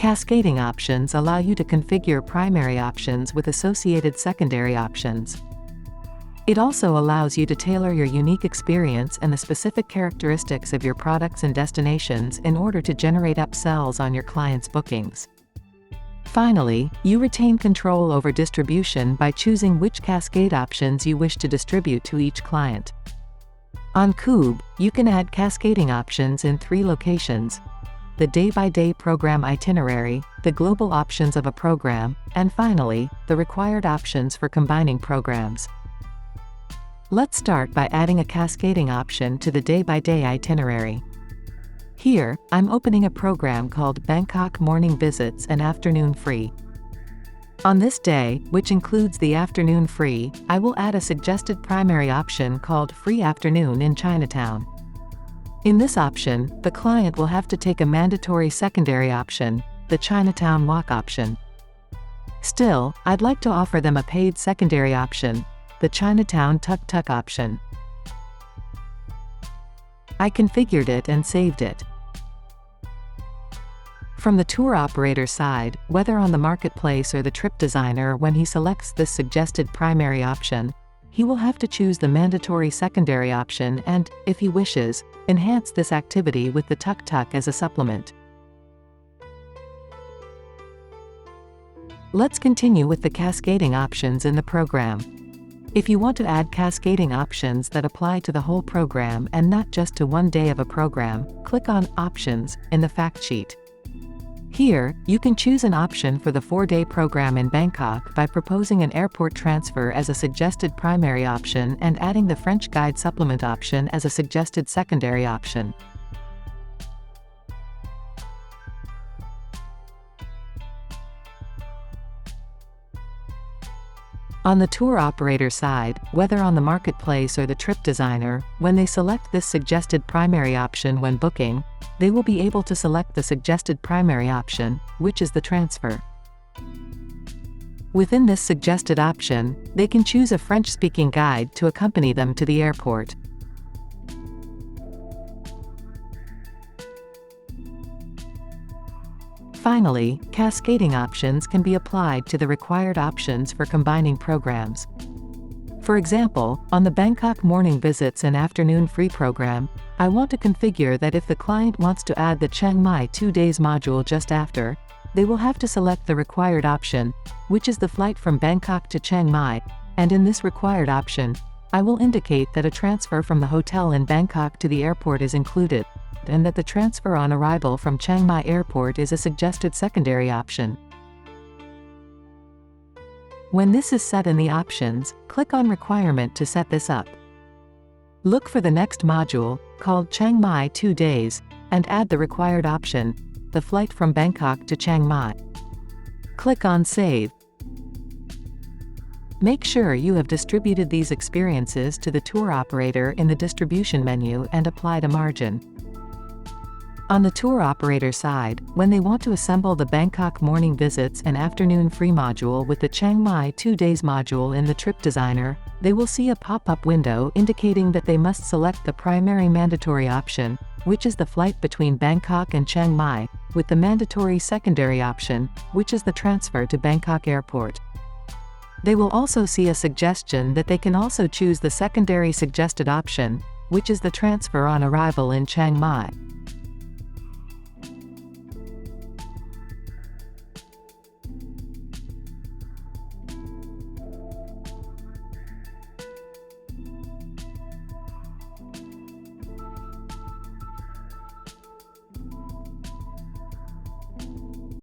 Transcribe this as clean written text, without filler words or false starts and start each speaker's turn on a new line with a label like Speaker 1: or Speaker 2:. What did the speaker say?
Speaker 1: Cascading options allow you to configure primary options with associated secondary options. It also allows you to tailor your unique experience and the specific characteristics of your products and destinations in order to generate upsells on your clients' bookings. Finally, you retain control over distribution by choosing which cascade options you wish to distribute to each client. On KOOB, you can add cascading options in 3 locations: the day-by-day program itinerary, the global options of a program, and finally, the required options for combining programs. Let's start by adding a cascading option to the day-by-day itinerary. Here, I'm opening a program called Bangkok Morning Visits and Afternoon Free. On this day, which includes the afternoon free, I will add a suggested primary option called Free Afternoon in Chinatown. In this option, the client will have to take a mandatory secondary option, the Chinatown Walk option. Still, I'd like to offer them a paid secondary option, the Chinatown Tuk-Tuk option. I configured it and saved it. From the tour operator side, whether on the marketplace or the trip designer, when he selects this suggested primary option, he will have to choose the mandatory secondary option and, if he wishes, enhance this activity with the tuk-tuk as a supplement. Let's continue with the cascading options in the program. If you want to add cascading options that apply to the whole program and not just to one day of a program, click on Options in the fact sheet. Here, you can choose an option for the 4-day program in Bangkok by proposing an airport transfer as a suggested primary option and adding the French guide supplement option as a suggested secondary option. On the tour operator side, whether on the marketplace or the trip designer, when they select this suggested primary option when booking, they will be able to select the suggested primary option, which is the transfer. Within this suggested option, they can choose a French-speaking guide to accompany them to the airport. Finally, cascading options can be applied to the required options for combining programs. For example, on the Bangkok Morning Visits and Afternoon Free program, I want to configure that if the client wants to add the Chiang Mai 2 days module just after, they will have to select the required option, which is the flight from Bangkok to Chiang Mai, and in this required option, I will indicate that a transfer from the hotel in Bangkok to the airport is included, and that the transfer on arrival from Chiang Mai Airport is a suggested secondary option. When this is set in the options, click on Requirement to set this up. Look for the next module, called Chiang Mai 2 days, and add the required option, the flight from Bangkok to Chiang Mai. Click on Save. Make sure you have distributed these experiences to the tour operator in the distribution menu and applied a margin. On the tour operator side, when they want to assemble the Bangkok Morning Visits and Afternoon Free module with the Chiang Mai 2 days module in the trip designer, they will see a pop-up window indicating that they must select the primary mandatory option, which is the flight between Bangkok and Chiang Mai, with the mandatory secondary option, which is the transfer to Bangkok Airport. They will also see a suggestion that they can also choose the secondary suggested option, which is the transfer on arrival in Chiang Mai.